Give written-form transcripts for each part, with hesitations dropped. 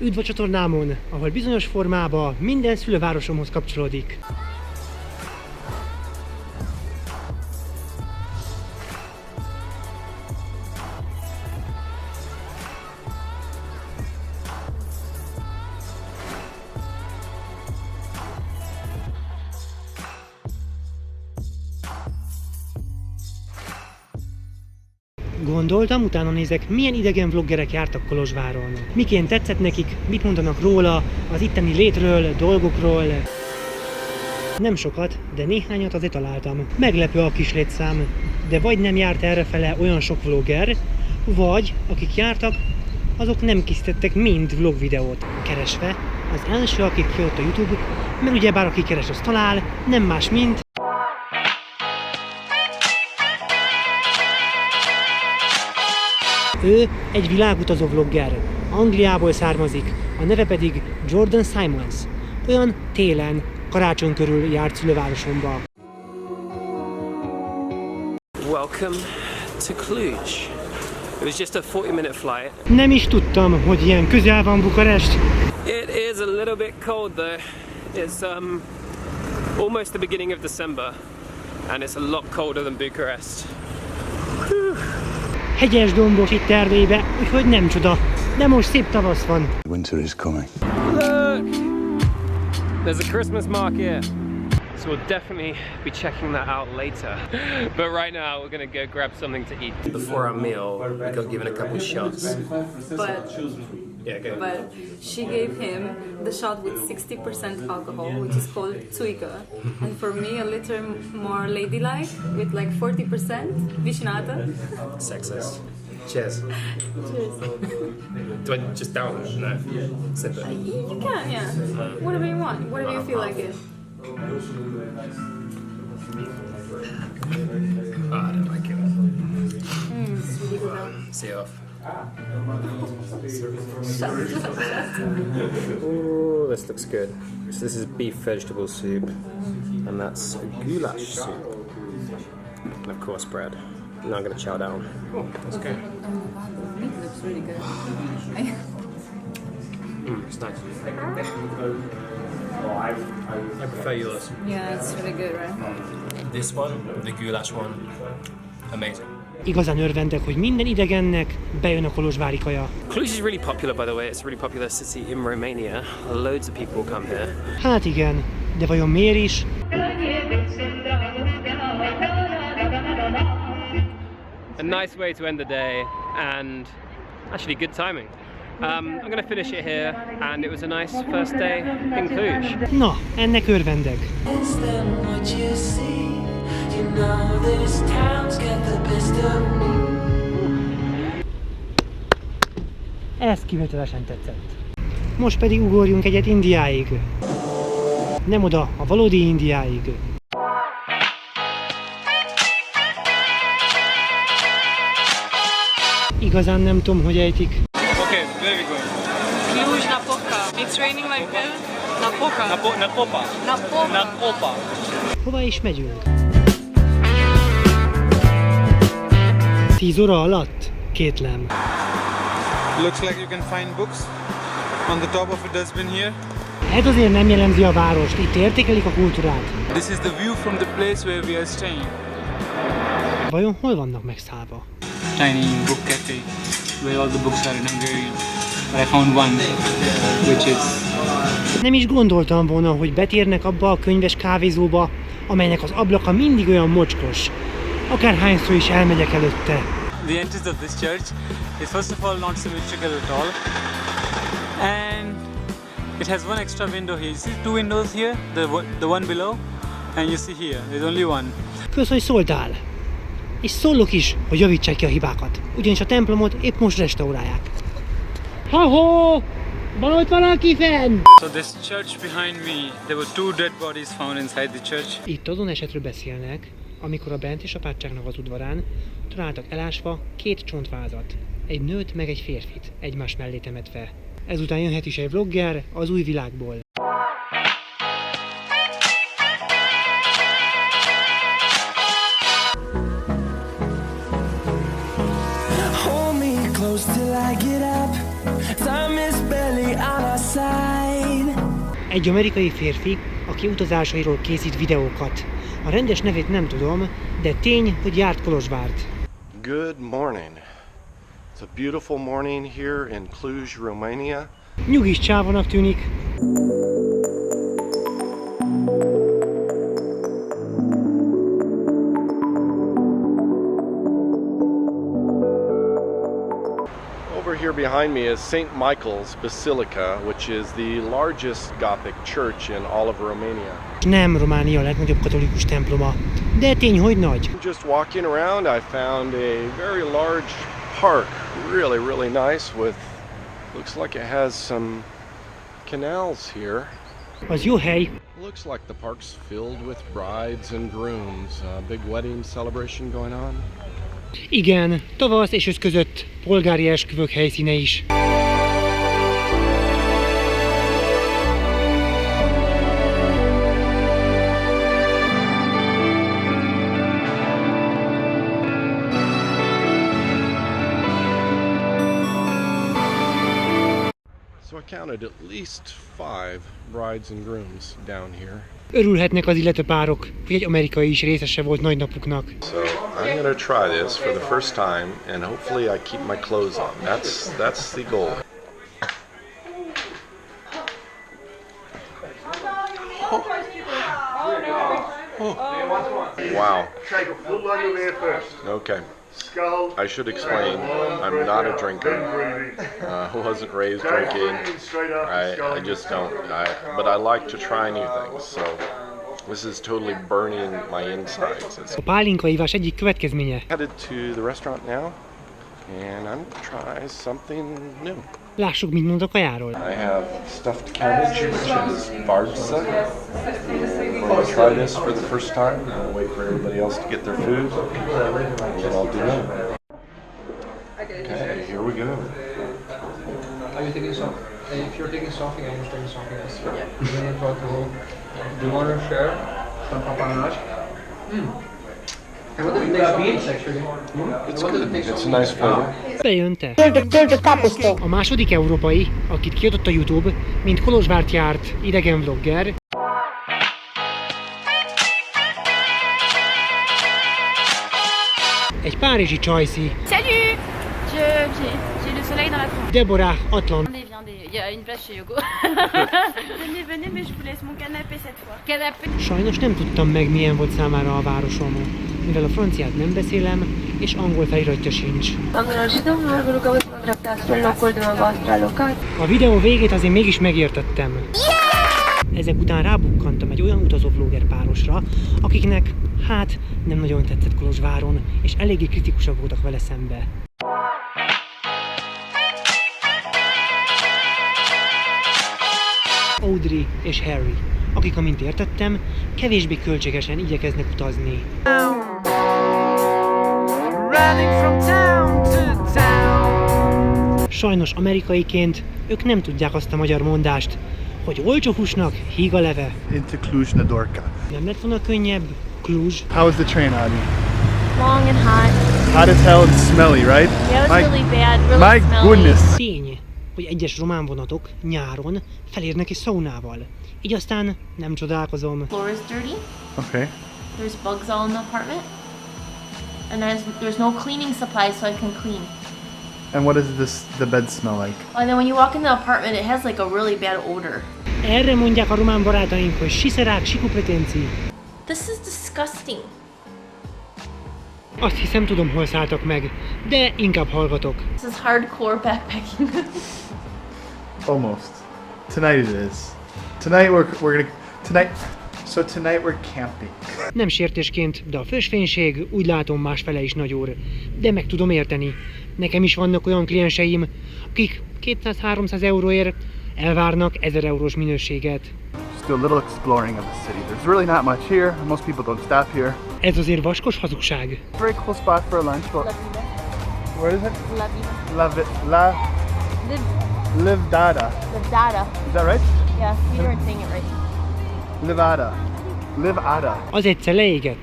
Üdv a csatornámon, ahol bizonyos formában minden szülővárosomhoz kapcsolódik. Gondoltam, utána nézek, milyen idegen vloggerek jártak Kolozsváron. Miként tetszett nekik, mit mondanak róla, az itteni létről, dolgokról. Nem sokat, de néhányat azért találtam. Meglepő a kis létszám, de vagy nem járt errefele olyan sok vlogger, vagy akik jártak, azok nem készítettek mind vlog videót. Keresve, az első, akik kijött a YouTube, mert ugyebár aki keres, az talál, nem más mint ő egy világutazó vlogger, Angliából származik, a neve pedig Jordan Simons. Olyan télen, karácsony körül járt szülővárosomba. Welcome to Cluj. It was just a 40-minute flight. Nem is tudtam, hogy ilyen közel van Bukarest. It is a little bit cold though. It's almost the beginning of December and it's a lot colder than Bucharest. Hegyes dombos itt Erdélybe, úgyhogy nem csoda, de most szép tavasz van. Winter is coming. Look! There's a Christmas market. So we'll definitely be checking that out later. But right now we're gonna go grab something to eat. Before our meal, we got given a couple shots. But she gave him the shot with 60% alcohol, which is called Tsuika. And for me, a little more ladylike, with like 40% Vishnata. Sexist. Cheers. Cheers. Do I just down? No. Sip it. You can, yeah. Whatever you want, whatever you feel like it. Oh, I don't like it. It's really good though. See you off. Shut. Ooh, this looks good. So this is beef vegetable soup, and that's goulash soup, and of course bread. Now I'm gonna chow down. Oh, that's good. Oh my god, the meat looks really good. It's nice. I prefer yours. Yeah, it's really good, right? This one, the goulash one, amazing. Igazán örvendek, hogy minden idegennek bejön a kolozsvári kaja. Cluj is really popular, by the way. It's a really popular city in Romania. Loads of people come here. Hát igen, de vajon miért is? A nice way to end the day, and actually good timing. I'm going to finish it here, and it was a nice first day in Cluj. Na, ennek örvendek. Ez kivételesen tetszett. Most pedig ugorjunk egyet Indiáig. Nem oda, a valódi Indiáig. Igazán nem tudom, hogy ejtik. Okay, where are we going? Cluj Napoca. It's raining like hell. Napoca. Napopa. Napoca. Napopa. Hova is megyünk? 10 óra alatt? Kétlem. Looks like you can find books on the top of a dustbin here. Ez azért nem jellemzi a várost, itt értékelik a kultúrát. This is the view from the place where we are staying. Vajon hol vannak megszállva? Tiny book cafe where all the books are in Hungarian. But I found one which is... Nem is gondoltam volna, hogy betérnek abba a könyves kávézóba, amelynek az ablaka mindig olyan mocskos. Akárhányszor is elmegyek előtte. The entrance of this church is first of all not symmetrical at all. And it has one extra window here. You see two windows here, the one below, and you see here, there's only one. Kösz, hogy szóltál. És szólok is, hogy javítsák ki a hibákat, ugyanis a templomot épp most restaurálják. Ha-ho! Van ott valaki fenn! So this church behind me, there were two dead bodies found inside the church. Itt azon esetről beszélnek, amikor a Bent és apátságnak az udvarán találtak elásva 2 csontvázat, egy nőt meg egy férfit, egymás mellé temetve. Ezután jöhet is egy vlogger az új világból. Hold me close till I get up. Time is barely on Egy amerikai férfi, aki utazásairól készít videókat. A rendes nevét nem tudom, de tény, hogy járt Kolozsvárt. Good morning. It's a beautiful morning here in Cluj, Romania. Nyugis csávonak tűnik. Over here behind me is St. Michael's Basilica, which is the largest Gothic church in all of Romania. Nem Románia legnagyobb katolikus temploma, de tény, hogy nagy. Just walking around, I found a very large park, really nice, with looks like it has some canals here. Az jó hely. Looks like the park's filled with brides and grooms. A big wedding celebration going on. Igen, tavasz és ősz között polgári esküvők helyszíne is. So I counted at least 5 brides and grooms down here. Örülhetnek az illető párok, hogy egy amerikai is részese volt nagynapuknak. So I'm gonna try this for the first time, and hopefully I keep my clothes on. That's the goal. Wow. Take a full load of air first. Okay. Skull. I should explain. I'm not a drinker. Wasn't raised drinking. Straight up. I just don't. But I like to try new things. So this is totally burning my insides. It's A pálinkaivás egyik következménye. headed to the restaurant now, and I'm gonna try something new. Lássuk, mit mond a kajáról. I have stuffed cabbage, which is barza. I'm gonna try this for the first time. I'm gonna wait for everybody else to get their food, and then I'll do that. Okay, here we go. Are you taking some? If you're taking something, I'm just taking something else. Yeah. You're gonna try to hold. Do you want to share some papanage? I wanted to take some beans actually. It's good. It's a nice flavor. Bejönte. A második európai, akit kiadott a YouTube, mint Kolozsvárt járt idegen vlogger. Egy párizsi csajszi. Salut! J'ai le soleil dans la tronche. Deborah Atlan. Il y a une place chez Yogo. venez, mais je vous laisse mon canapé cette fois. Canapé. Sajnos nem tudtam meg, milyen volt számára a városom, mivel a franciát nem beszélem, és angol feliratja sincs. A videó végét azért mégis megértettem. Ezek után rábukkantam egy olyan utazóvlogger párosra, akiknek hát nem nagyon tetszett Kolozsváron, és eléggé kritikusak voltak vele szembe. Audrey és Harry, akik, amint értettem, kevésbé költségesen igyekeznek utazni. Sajnos amerikaiként ők nem tudják azt a magyar mondást, hogy olcsó húsnak híg a leve. Into Cluj-Napoca. Nem lett volna könnyebb Cluj? How was the train, Adi? Long and hot. Hot as hell and smelly, right? Yeah, it was really bad. Really My smelly. goodness. Tény, hogy egyes román vonatok nyáron felérnek egy szaunával. Így aztán nem csodálkozom. Floor is dirty. Okay. There's bugs all in the apartment. And there's no cleaning supplies so I can clean. And what does the bed smell like? And then when you walk in the apartment, it has like a really bad odor. Erre mondják a román barátaink, hogy siszerák, sikupretenci. This is disgusting. Azt hiszem, tudom, hol szálltak meg, de inkább hallgatok. This is hardcore backpacking. Almost. Tonight it is. Tonight tonight we're camping. Nem sértésként, de a fősfénység úgy látom másfele is nagy úr. De meg tudom érteni. Nekem is vannak olyan klienseim, akik 200-300 euróért elvárnak 1000 eurós minőséget. Just do a little exploring of the city. There's really not much here. Most people don't stop here. Ez azért vaskos hazugság. Very cool spot for a lunch. But where is it? Livdada. Livdada. Is that right? Yeah, you weren't saying it right. Livada. Az egyszer leégett.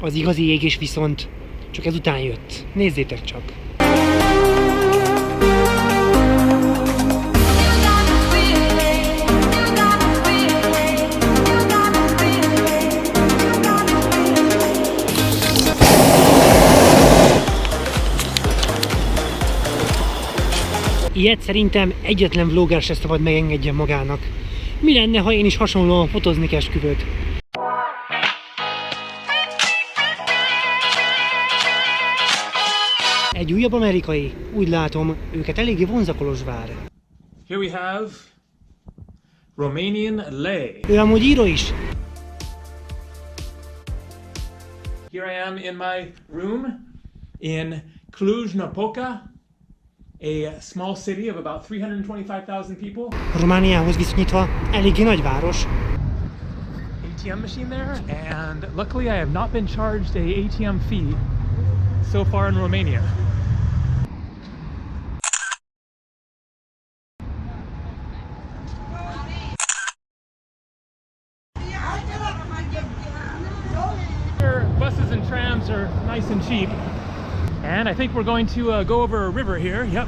Az igazi égés viszont csak ezután jött. Nézzétek csak. Ilyet szerintem egyetlen vlogger se szabad megengedjen magának. Mi lenne, ha én is hasonlóan fotóznék esküvőt? Egy újabb amerikai, úgy látom, őket eléggé vonz a Kolozsvár. Here we have Romanian lei. Ő amúgy író is. Here I am in my room in Cluj-Napoca, a small city of about 325,000 people. Romániához viszonyítva eléggé nagy város. ATM machine there, and luckily I have not been charged a ATM fee so far in Romania. Buses and trams are nice and cheap, and I think we're going to go over a river here. Yep.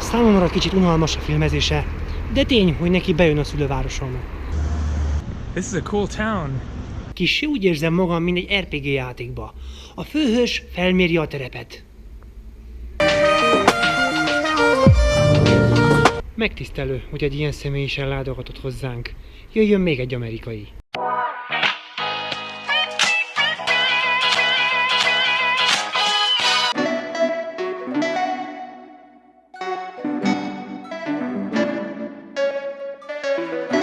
Számomra kicsit unalmas a filmezése, de tény, hogy neki bejön a szülővárosom. This is a cool town. Kissé úgy érzem magam, mint egy RPG játékba. A főhős felméri a terepet. Megtisztelő, hogy egy ilyen személy is ellátogatott hozzánk. Jöjjön még egy amerikai.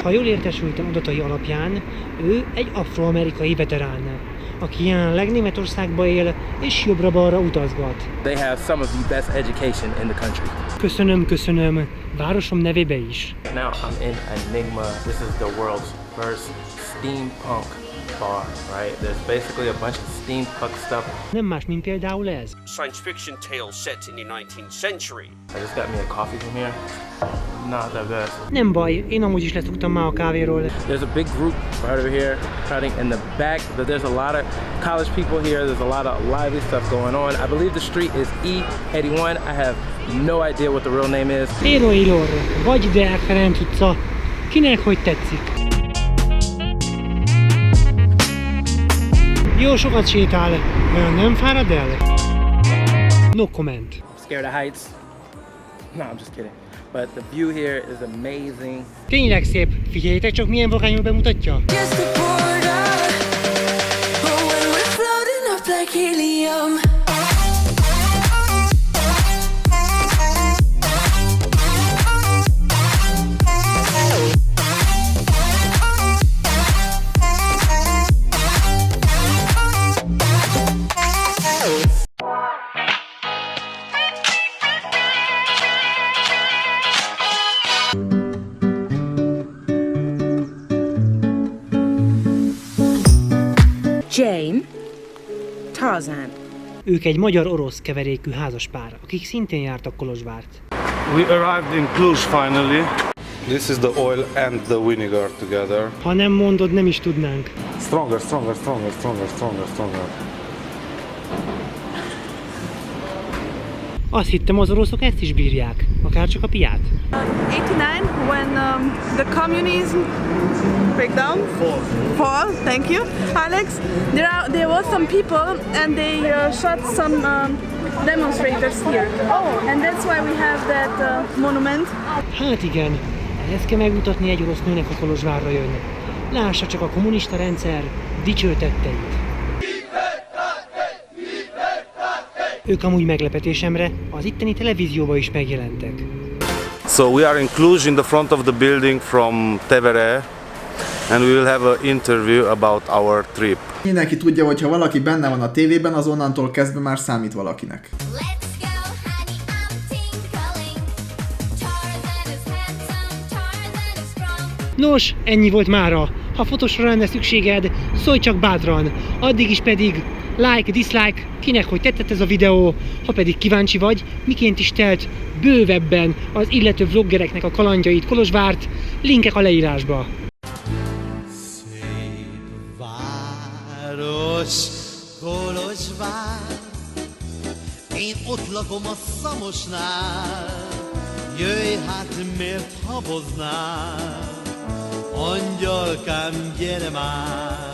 Ha jól értesültem adatai alapján, ő egy afroamerikai veterán, aki jelenleg Németországba él és jobbra-balra utazgat. They have some of the best education in the country. Köszönöm, városom nevébe is. Now I'm in Enigma. This is the world's first steampunk bar, right? There's basically a bunch of steampunk stuff. Nem más, mint például ez. Science fiction tale set in the 19th century. I just got me a coffee from here. Not the best. Nem baj, én amúgy is leszoktam már a kávéról. There's a big group right over here, crowding in the back, but there's a lot of college people here. There's a lot of lively stuff going on. I believe the street is E81. I have no idea what the real name is. Élor, vagy Deák Ferenc utca. Kinek hogy tetszik? Jó sokat sétál, olyan nem fárad el? No comment. Scared of heights? No, I'm just kidding. But the view here is amazing. Tényleg szép, figyeljétek csak milyen vagányul bemutatja. Jane, Tarzan. Ők egy magyar-orosz keverékű házaspár, akik szintén jártak Kolozsvárt. We arrived in Cluj finally. This is the oil and the vinegar together. Ha nem mondod, nem is tudnánk. Stronger, stronger, stronger, stronger, stronger, stronger. Azt hittem, az oroszok ezt is bírják, akár csak a piát. 89, when the communism breakdown fall, thank you, Alex. There was some people and they shot some demonstrators here. Oh, and that's why we have that monument. Hát igen, ezt kell megmutatni egy orosz nőnek, a Kolozsvárra jön. Lássa csak a kommunista rendszer dicső tetteit. Ők amúgy meglepetésemre az itteni televízióban is megjelentek. So we are in Cluj in the front of the building from TVR and we will have an interview about our trip. Mindenki tudja, hogy ha valaki benne van a tévében, az onnantól kezdve már számít valakinek. Nos, ennyi volt mára. Ha fotósra lenne szükséged, szólj csak bátran. Addig is pedig like, dislike, kinek hogy tetszett ez a videó. Ha pedig kíváncsi vagy, miként is telt bővebben az illető vloggereknek a kalandjait Kolozsvárt, linkek a leírásba. Szép város, Kolozsvár, én ott lakom a Szamosnál, jöjj hát, miért haboznál, angyalkám, gyere már!